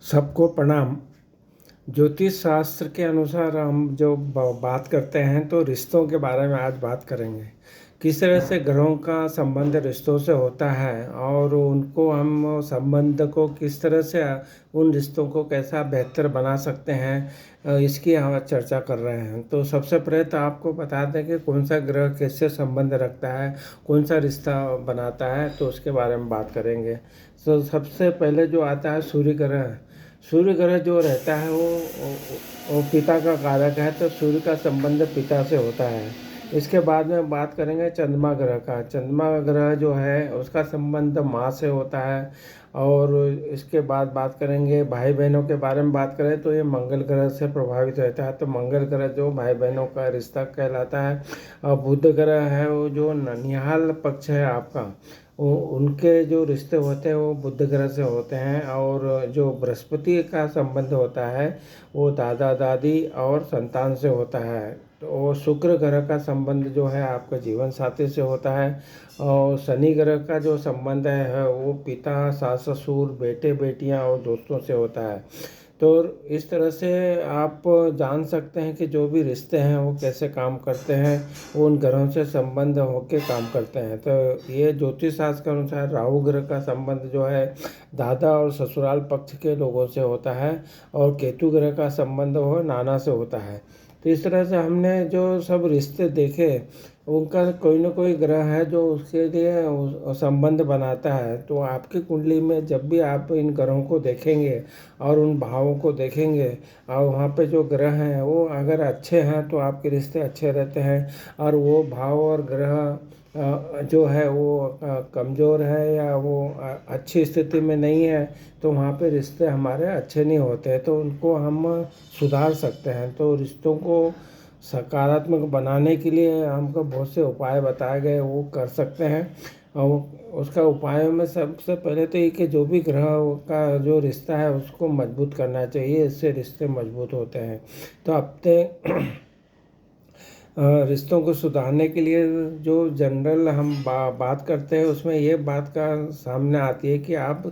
सबको प्रणाम। ज्योतिष शास्त्र के अनुसार हम जो बात करते हैं तो रिश्तों के बारे में आज बात करेंगे। किस तरह से ग्रहों का संबंध रिश्तों से होता है और उनको हम संबंध को किस तरह से उन रिश्तों को कैसा बेहतर बना सकते हैं, इसकी हम आज चर्चा कर रहे हैं। तो सबसे पहले तो आपको बता दें कि कौन सा ग्रह कैसे संबंध रखता है, कौन सा रिश्ता बनाता है, तो उसके बारे में बात करेंगे। तो सबसे पहले जो आता है सूर्य ग्रह। सूर्य ग्रह जो रहता है वो पिता का कारक है, तो सूर्य का संबंध पिता से होता है। इसके बाद में बात करेंगे चंद्रमा ग्रह का। चंद्रमा ग्रह जो है उसका संबंध माँ से होता है। और इसके बाद बात करेंगे भाई बहनों के बारे में। बात करें तो ये मंगल ग्रह से प्रभावित रहता है, तो मंगल ग्रह जो भाई बहनों का रिश्ता कहलाता है। और बुध ग्रह है वो जो ननिहाल पक्ष है आपका, वो उनके जो रिश्ते होते हैं वो बुध ग्रह से होते हैं। और जो बृहस्पति का संबंध होता है वो दादा दादी और संतान से होता है। तो शुक्र ग्रह का संबंध जो है आपका जीवन साथी से होता है। और शनि ग्रह का जो संबंध है वो पिता, सास ससुर, बेटे बेटियां और दोस्तों से होता है। तो इस तरह से आप जान सकते हैं कि जो भी रिश्ते हैं वो कैसे काम करते हैं, वो उन ग्रहों से संबंध होके काम करते हैं। तो ये ज्योतिष शास्त्र के अनुसार राहु ग्रह का संबंध जो है दादा और ससुराल पक्ष के लोगों से होता है। और केतु ग्रह का संबंध वो नाना से होता है। तो इस तरह से हमने जो सब रिश्ते देखे, उनका कोई ना कोई ग्रह है जो उसके लिए संबंध बनाता है। तो आपकी कुंडली में जब भी आप इन ग्रहों को देखेंगे और उन भावों को देखेंगे और वहाँ पे जो ग्रह हैं वो अगर अच्छे हैं तो आपके रिश्ते अच्छे रहते हैं। और वो भाव और ग्रह जो है वो कमज़ोर है या वो अच्छी स्थिति में नहीं है, तो वहाँ पे रिश्ते हमारे अच्छे नहीं होते। तो उनको हम सुधार सकते हैं। तो रिश्तों को सकारात्मक बनाने के लिए हमको बहुत से उपाय बताए गए, वो कर सकते हैं। और उसका उपायों में सबसे पहले तो ये कि जो भी ग्रह का जो रिश्ता है उसको मजबूत करना चाहिए, इससे रिश्ते मजबूत होते हैं। तो अपने रिश्तों को सुधारने के लिए जो जनरल हम बात करते हैं उसमें ये बात का सामने आती है कि आप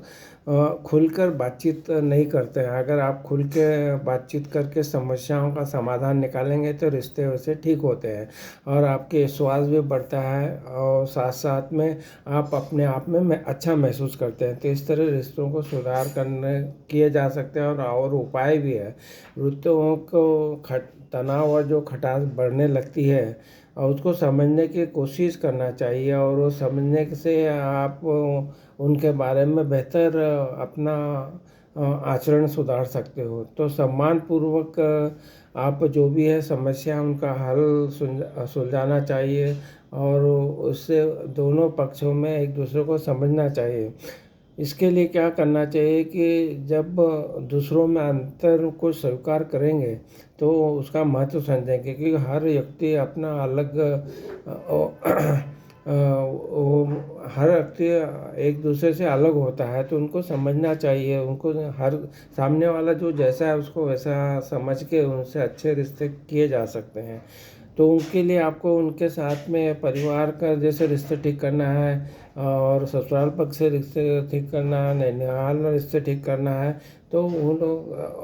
खुलकर बातचीत नहीं करते हैं। अगर आप खुल के बातचीत करके समस्याओं का समाधान निकालेंगे तो रिश्ते वैसे ठीक होते हैं और आपके विश्वास भी बढ़ता है और साथ साथ में आप अपने आप में अच्छा महसूस करते हैं। तो इस तरह रिश्तों को सुधार करने किए जा सकते हैं। और उपाय भी है। रिश्तों को तनाव और जो खटास बढ़ने लगती है और उसको समझने की कोशिश करना चाहिए। और वो समझने से आप उनके बारे में बेहतर अपना आचरण सुधार सकते हो। तो सम्मान पूर्वक आप जो भी है समस्या उनका हल सुलझाना चाहिए और उससे दोनों पक्षों में एक दूसरे को समझना चाहिए। इसके लिए क्या करना चाहिए कि जब दूसरों में अंतर को स्वीकार करेंगे तो उसका महत्व समझेंगे, क्योंकि हर व्यक्ति अपना अलग हर व्यक्ति एक दूसरे से अलग होता है। तो उनको समझना चाहिए, उनको हर सामने वाला जो जैसा है उसको वैसा समझ के उनसे अच्छे रिश्ते किए जा सकते हैं। तो उनके लिए आपको उनके साथ में परिवार का जैसे रिश्ते ठीक करना है और ससुराल पक्ष से रिश्ते ठीक करना है, ननिहाल में रिश्ते ठीक करना है। तो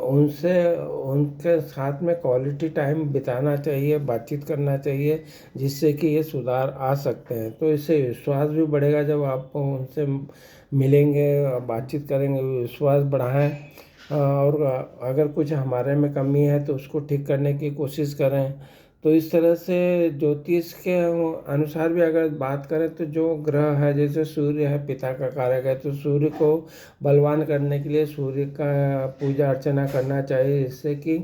उनसे उनके साथ में क्वालिटी टाइम बिताना चाहिए, बातचीत करना चाहिए, जिससे कि ये सुधार आ सकते हैं। तो इससे विश्वास भी बढ़ेगा। जब आप उनसे मिलेंगे बातचीत करेंगे, विश्वास बढ़ाएं। और अगर कुछ हमारे में कमी है तो उसको ठीक करने की कोशिश करें। तो इस तरह से ज्योतिष के अनुसार भी अगर बात करें तो जो ग्रह है जैसे सूर्य है पिता का कारक है, तो सूर्य को बलवान करने के लिए सूर्य का पूजा अर्चना करना चाहिए, जिससे कि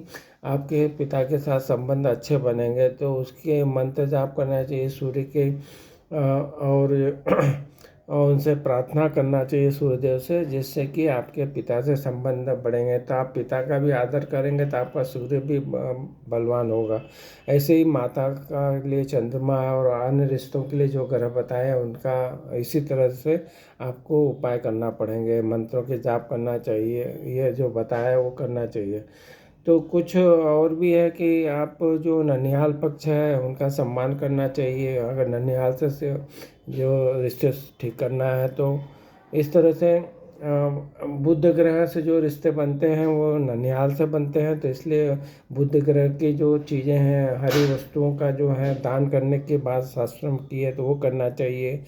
आपके पिता के साथ संबंध अच्छे बनेंगे। तो उसके मंत्र जाप करना चाहिए सूर्य के और उनसे प्रार्थना करना चाहिए सूर्यदेव से, जिससे कि आपके पिता से संबंध बढ़ेंगे। तो आप पिता का भी आदर करेंगे तो आपका सूर्य भी बलवान होगा। ऐसे ही माता का लिए चंद्रमा और अन्य रिश्तों के लिए जो ग्रह बताए हैं उनका इसी तरह से आपको उपाय करना पड़ेंगे। मंत्रों के जाप करना चाहिए, ये जो बताया है वो करना चाहिए। तो कुछ और भी है कि आप जो ननिहाल पक्ष है उनका सम्मान करना चाहिए। अगर ननिहाल से जो रिश्ते ठीक करना है तो इस तरह से बुध ग्रह से जो रिश्ते बनते हैं वो ननिहाल से बनते हैं, तो इसलिए बुध ग्रह की जो चीज़ें हैं, हरी वस्तुओं का जो है दान करने की बात शास्त्र में की है, तो वो करना चाहिए।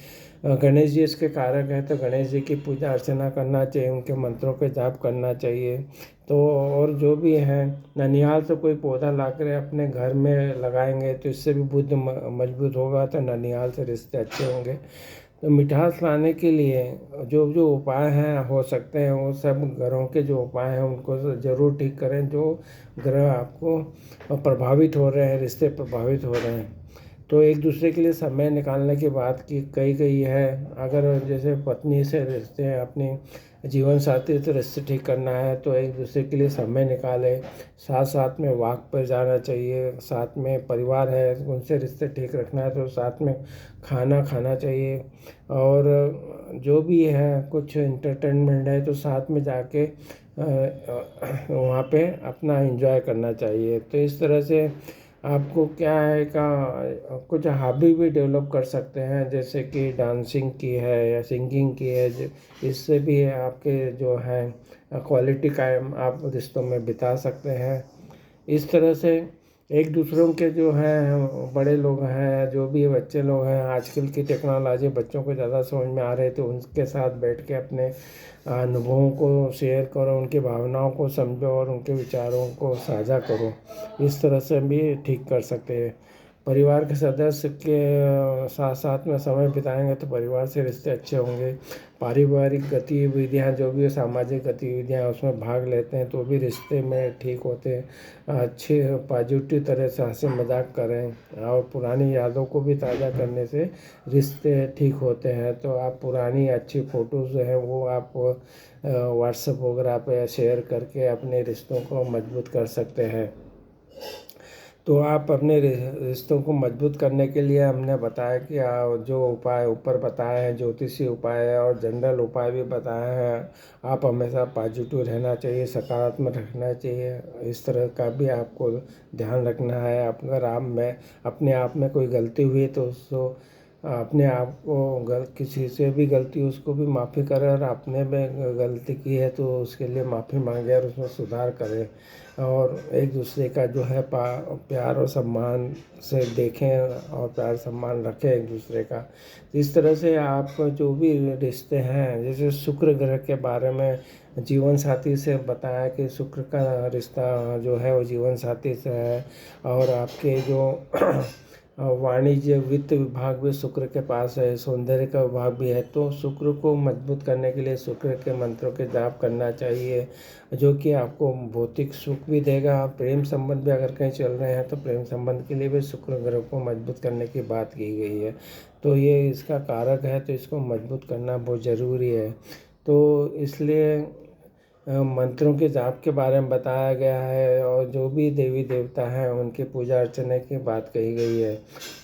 गणेश जी इसके कारक हैं, तो गणेश जी की पूजा अर्चना करना चाहिए, उनके मंत्रों के जाप करना चाहिए। तो और जो भी है, ननिहाल से कोई पौधा लाकर अपने घर में लगाएंगे तो इससे भी बुध मजबूत होगा, तो ननिहाल से रिश्ते अच्छे होंगे। तो मिठास लाने के लिए जो जो उपाय हैं हो सकते हैं, वो सब घरों के जो उपाय हैं उनको ज़रूर ठीक करें, जो ग्रह आपको प्रभावित हो रहे हैं, रिश्ते प्रभावित हो रहे हैं। तो एक दूसरे के लिए समय निकालने की बात की कही गई है। अगर जैसे पत्नी से रिश्ते हैं, अपनी जीवन साथी से रिश्ते ठीक करना है, तो एक दूसरे के लिए समय निकालें, साथ साथ में वॉक पर जाना चाहिए, साथ में परिवार है उनसे रिश्ते ठीक रखना है तो साथ में खाना खाना चाहिए, और जो भी है कुछ एंटरटेनमेंट है तो साथ में जाके वहाँ पे अपना एंजॉय करना चाहिए। तो इस तरह से आपको क्या है का कुछ हॉबी भी डेवलप कर सकते हैं, जैसे कि डांसिंग की है या सिंगिंग की है, इससे भी आपके जो है क्वालिटी टाइम आप रिश्तों में बिता सकते हैं। इस तरह से एक दूसरों के जो हैं बड़े लोग हैं, जो भी बच्चे लोग हैं, आजकल की टेक्नोलॉजी बच्चों को ज़्यादा समझ में आ रही है, तो उनके साथ बैठ के अपने अनुभवों को शेयर करो, उनकी भावनाओं को समझो और उनके विचारों को साझा करो। इस तरह से भी ठीक कर सकते हैं। परिवार के सदस्य के साथ साथ में समय बिताएंगे तो परिवार से रिश्ते अच्छे होंगे। पारिवारिक गतिविधियाँ जो भी सामाजिक गतिविधियाँ उसमें भाग लेते हैं तो भी रिश्ते में ठीक होते हैं। अच्छे पॉजिटिव तरह से हंसी मजाक करें और पुरानी यादों को भी ताज़ा करने से रिश्ते ठीक होते हैं। तो आप पुरानी अच्छी फ़ोटोज़ जो है वो आप व्हाट्सएप वगैरह पे शेयर करके अपने रिश्तों को मजबूत कर सकते हैं। तो आप अपने रिश्तों को मजबूत करने के लिए हमने बताया कि जो उपाय ऊपर बताए हैं, ज्योतिषी उपाय है और जनरल उपाय भी बताए हैं। आप हमेशा पॉजिटिव रहना चाहिए, सकारात्मक रखना चाहिए, इस तरह का भी आपको ध्यान रखना है। अगर आप में अपने आप में कोई गलती हुई तो उसको अपने आप को किसी से भी गलती उसको भी माफ़ी करें, और अपने में गलती की है तो उसके लिए माफ़ी मांगे और उसमें सुधार करें, और एक दूसरे का जो है प्यार और सम्मान से देखें और प्यार सम्मान रखें एक दूसरे का। इस तरह से आप जो भी रिश्ते हैं, जैसे शुक्र ग्रह के बारे में जीवन साथी से बताया कि शुक्र का रिश्ता जो है वो जीवन साथी से है, और आपके जो वाणिज्य वित्त विभाग भी शुक्र के पास है, सौंदर्य का विभाग भी है। तो शुक्र को मजबूत करने के लिए शुक्र के मंत्रों के जाप करना चाहिए, जो कि आपको भौतिक सुख भी देगा। प्रेम संबंध भी अगर कहीं चल रहे हैं तो प्रेम संबंध के लिए भी शुक्र ग्रह को मजबूत करने की बात की गई है। तो ये इसका कारक है, तो इसको मजबूत करना बहुत ज़रूरी है। तो इसलिए मंत्रों के जाप के बारे में बताया गया है, और जो भी देवी देवता हैं उनकी पूजा अर्चना की बात कही गई है।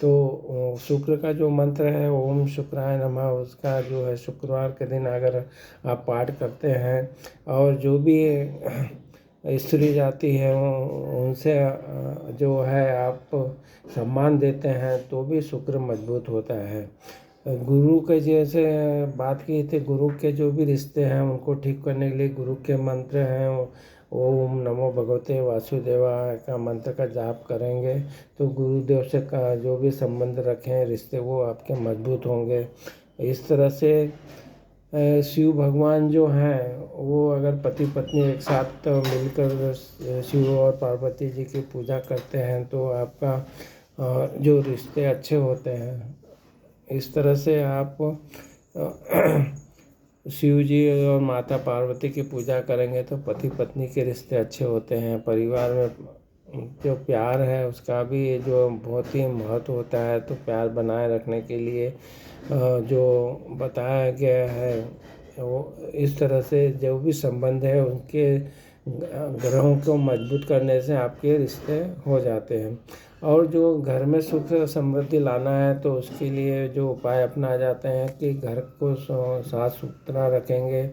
तो शुक्र का जो मंत्र है ओम शुक्राय नमः, उसका जो है शुक्रवार के दिन अगर आप पाठ करते हैं, और जो भी स्त्री जाति है उनसे जो है आप सम्मान देते हैं तो भी शुक्र मजबूत होता है। गुरु के जैसे बात की थी, गुरु के जो भी रिश्ते हैं उनको ठीक करने के लिए गुरु के मंत्र हैं, ओम नमो भगवते वासुदेवाय का मंत्र का जाप करेंगे तो गुरुदेव से का जो भी संबंध रखे हैं रिश्ते वो आपके मजबूत होंगे। इस तरह से शिव भगवान जो हैं वो अगर पति पत्नी एक साथ मिलकर शिव और पार्वती जी की पूजा करते हैं तो आपका जो रिश्ते अच्छे होते हैं। इस तरह से आप शिव जी और माता पार्वती की पूजा करेंगे तो पति पत्नी के रिश्ते अच्छे होते हैं। परिवार में जो प्यार है उसका भी जो बहुत ही महत्व होता है, तो प्यार बनाए रखने के लिए जो बताया गया है वो इस तरह से जो भी संबंध है उनके ग्रहों को मजबूत करने से आपके रिश्ते हो जाते हैं। और जो घर में सुख समृद्धि लाना है तो उसके लिए जो उपाय अपनाए जाते हैं कि घर को साफ सुथरा रखेंगे,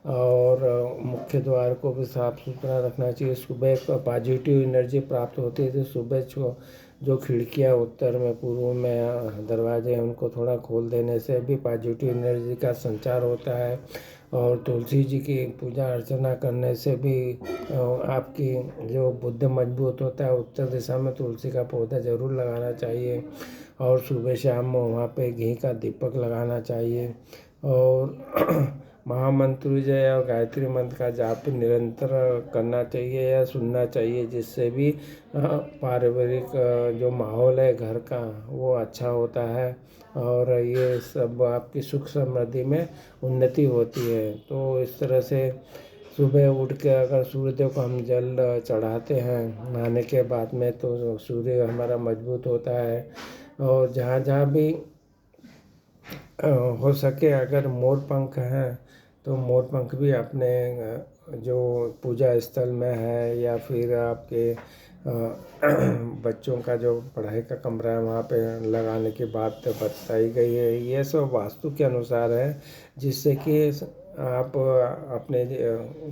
और मुख्य द्वार को भी साफ सुथरा रखना चाहिए। सुबह को पॉजिटिव एनर्जी प्राप्त होती है, तो सुबह जो खिड़कियाँ उत्तर में पूर्व में दरवाजे हैं उनको थोड़ा खोल देने से भी पॉजिटिव एनर्जी का संचार होता है। और तुलसी जी की पूजा अर्चना करने से भी आपकी जो बुद्धि मजबूत होता है। उत्तर दिशा में तुलसी का पौधा ज़रूर लगाना चाहिए और सुबह शाम वहाँ पे घी का दीपक लगाना चाहिए। और महामंत्र जय और गायत्री मंत्र का जाप निरंतर करना चाहिए या सुनना चाहिए, जिससे भी पारिवारिक जो माहौल है घर का वो अच्छा होता है और ये सब आपकी सुख समृद्धि में उन्नति होती है। तो इस तरह से सुबह उठ के अगर सूर्यदेव को हम जल चढ़ाते हैं नहाने के बाद में, तो सूर्य हमारा मजबूत होता है। और जहाँ जहाँ भी हो सके अगर मोर पंख हैं तो मोर पंख भी अपने जो पूजा स्थल में है या फिर आपके बच्चों का जो पढ़ाई का कमरा है वहाँ पे लगाने की बात बताई गई है। ये सब वास्तु के अनुसार है, जिससे कि आप अपने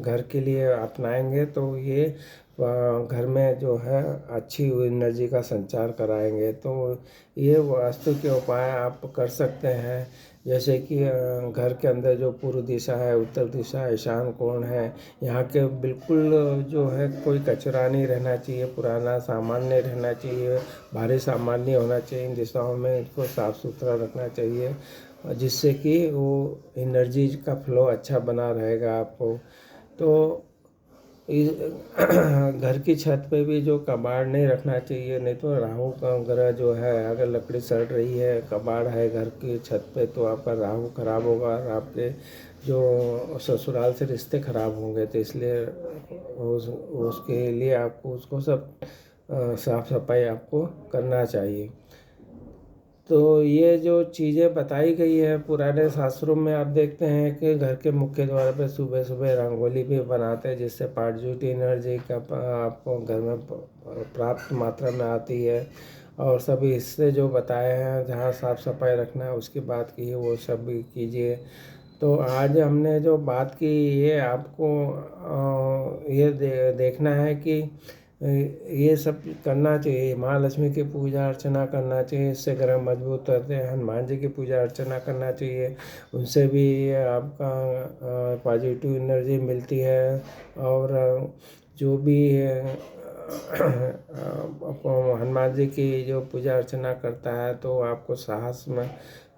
घर के लिए अपनाएंगे तो ये घर में जो है अच्छी एनर्जी का संचार कराएंगे। तो ये वास्तु के उपाय आप कर सकते हैं, जैसे कि घर के अंदर जो पूर्व दिशा है, उत्तर दिशा, ईशान कोण है, यहाँ के बिल्कुल जो है कोई कचरा नहीं रहना चाहिए, पुराना सामान नहीं रहना चाहिए, भारी सामान नहीं होना चाहिए। इन दिशाओं में इसको साफ़ सुथरा रखना चाहिए, जिससे कि वो एनर्जी का फ्लो अच्छा बना रहेगा आपको। तो घर की छत पे भी जो कबाड़ नहीं रखना चाहिए, नहीं तो राहु का ग्रह जो है अगर लकड़ी सड़ रही है, कबाड़ है घर की छत पे, तो आपका राहु खराब होगा और आपके जो ससुराल से रिश्ते खराब होंगे। तो इसलिए उसके लिए आपको उसको सब साफ सफाई आपको करना चाहिए। तो ये जो चीज़ें बताई गई है पुराने शास्त्रों में, आप देखते हैं कि घर के मुख्य द्वार पे सुबह सुबह रंगोली भी बनाते हैं, जिससे पॉजिटिव एनर्जी का आपको घर में प्राप्त मात्रा में आती है। और सभी हिस्से जो बताए हैं जहाँ साफ सफाई रखना है उसकी बात की है, वो सब भी कीजिए। तो आज हमने जो बात की ये आपको ये देखना है कि ये सब करना चाहिए। महालक्ष्मी की पूजा अर्चना करना चाहिए, इससे ग्रह मजबूत रहते हैं। हनुमान जी की पूजा अर्चना करना चाहिए, उनसे भी आपका पॉजिटिव एनर्जी मिलती है। और जो भी हनुमान जी की जो पूजा अर्चना करता है तो आपको साहस में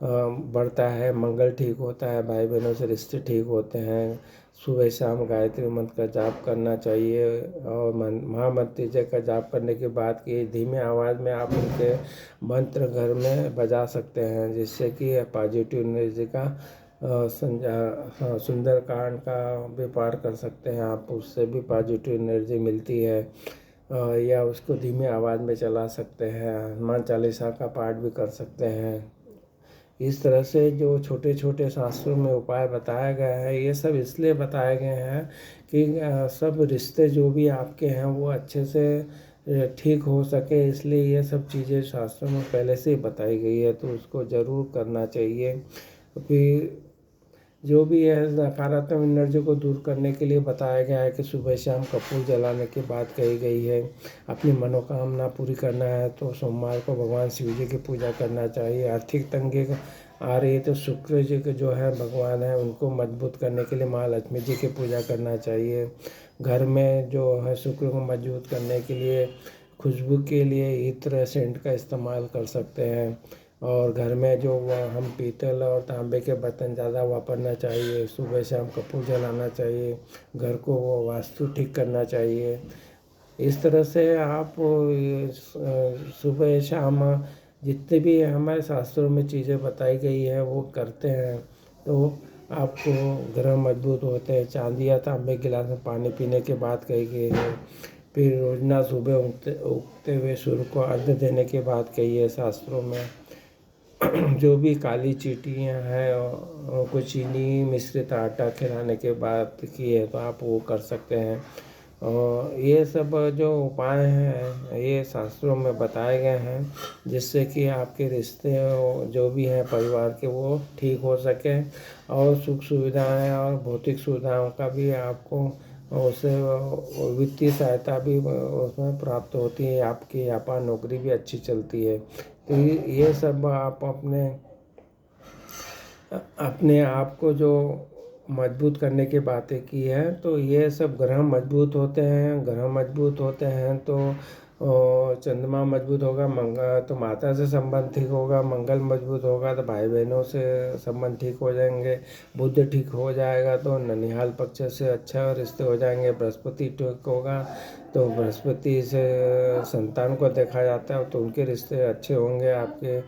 बढ़ता है, मंगल ठीक होता है, भाई बहनों से रिश्ते ठीक होते हैं। सुबह शाम गायत्री मंत्र का जाप करना चाहिए और महामंत्र जय का जाप करने के बाद की धीमे आवाज़ में आप उनके मंत्र घर में बजा सकते हैं, जिससे कि पॉजिटिव एनर्जी का सुंदरकांड का भी पाठ कर सकते हैं आप, उससे भी पॉजिटिव एनर्जी मिलती है। या उसको धीमे आवाज़ में चला सकते हैं, हनुमान चालीसा का पाठ भी कर सकते हैं। इस तरह से जो छोटे छोटे शास्त्रों में उपाय बताया गया है, ये सब इसलिए बताए गए हैं कि सब रिश्ते जो भी आपके हैं वो अच्छे से ठीक हो सके, इसलिए ये सब चीज़ें शास्त्रों में पहले से ही बताई गई है, तो उसको ज़रूर करना चाहिए। फिर जो भी है नकारात्मक एनर्जी को दूर करने के लिए बताया गया है कि सुबह शाम कपूर जलाने की बात कही गई है। अपनी मनोकामना पूरी करना है तो सोमवार को भगवान शिव जी की पूजा करना चाहिए। आर्थिक तंगी आ रही है तो शुक्र जी के जो है भगवान है उनको मजबूत करने के लिए महालक्ष्मी जी की पूजा करना चाहिए। घर में जो है शुक्र को मजबूत करने के लिए खुशबू के लिए इत्र सेंट का इस्तेमाल कर सकते हैं। और घर में जो हम पीतल और तांबे के बर्तन ज़्यादा वापरना चाहिए, सुबह शाम कपूर जलाना चाहिए, घर को वो वास्तु ठीक करना चाहिए। इस तरह से आप सुबह शाम जितने भी हमारे शास्त्रों में चीज़ें बताई गई है वो करते हैं तो आपको ग्रह मजबूत होते हैं। चांदी या तांबे गिलास में पानी पीने की बात कही गई है। फिर रोजना सुबह उगते हुए सूर्य को अर्घ्य देने की बात कही है शास्त्रों में। जो भी काली चींटियाँ हैं और कुछ चीनी मिश्रित आटा खिलाने के बाद की है तो आप वो कर सकते हैं। और ये सब जो उपाय हैं ये शास्त्रों में बताए गए हैं, जिससे कि आपके रिश्ते जो भी हैं परिवार के वो ठीक हो सके और सुख सुविधाएं और भौतिक सुविधाओं का भी आपको उससे वित्तीय सहायता भी उसमें प्राप्त होती है, आपकी व्यापार नौकरी भी अच्छी चलती है। तो ये सब आप अपने आप को जो मजबूत करने की बातें की हैं। तो ये सब ग्रह मजबूत होते हैं, ग्रह मजबूत होते हैं तो चंद्रमा मजबूत होगा, मंगल तो माता से संबंध ठीक होगा, मंगल मजबूत होगा तो भाई बहनों से संबंध ठीक हो जाएंगे, बुध ठीक हो जाएगा तो ननिहाल पक्ष से अच्छा रिश्ते हो जाएंगे, बृहस्पति ठीक होगा तो बृहस्पति से संतान को देखा जाता है तो उनके रिश्ते अच्छे होंगे आपके।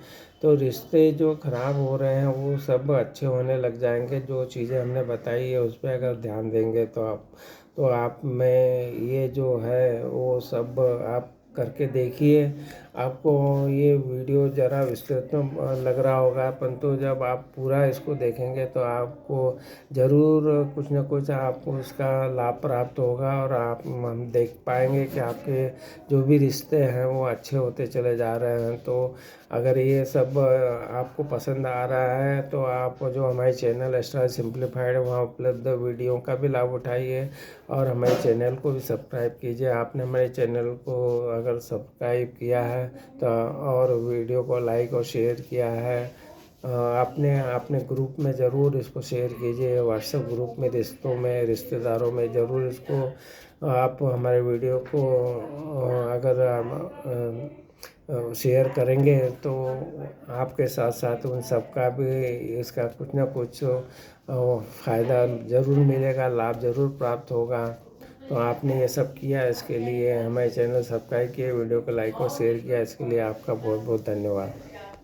तो रिश्ते जो खराब हो रहे हैं वो सब अच्छे होने लग जाएंगे। जो चीज़ें हमने बताई है उस पर अगर ध्यान देंगे तो आप में ये जो है वो सब आप करके देखिए। आपको ये वीडियो ज़रा विस्तृत में लग रहा होगा, परंतु जब आप पूरा इसको देखेंगे तो आपको ज़रूर कुछ न कुछ आपको इसका लाभ प्राप्त होगा और हम देख पाएंगे कि आपके जो भी रिश्ते हैं वो अच्छे होते चले जा रहे हैं। तो अगर ये सब आपको पसंद आ रहा है तो आप जो हमारे चैनल एस्ट्रो सिंप्लीफाइड वहाँ उपलब्ध वीडियो का भी लाभ उठाइए और हमारे चैनल को भी सब्सक्राइब कीजिए। आपने हमारे चैनल को अगर सब्सक्राइब किया है तो और वीडियो को लाइक और शेयर किया है, आपने अपने ग्रुप में ज़रूर इसको शेयर कीजिए। व्हाट्सएप ग्रुप में रिश्तों में रिश्तेदारों में ज़रूर इसको आप हमारे वीडियो को अगर शेयर करेंगे तो आपके साथ साथ उन सबका भी इसका कुछ ना कुछ फ़ायदा ज़रूर मिलेगा, लाभ ज़रूर प्राप्त होगा। तो आपने ये सब किया, इसके लिए हमारे चैनल सब्सक्राइब किए, वीडियो को लाइक और शेयर किया, इसके लिए आपका बहुत बहुत धन्यवाद।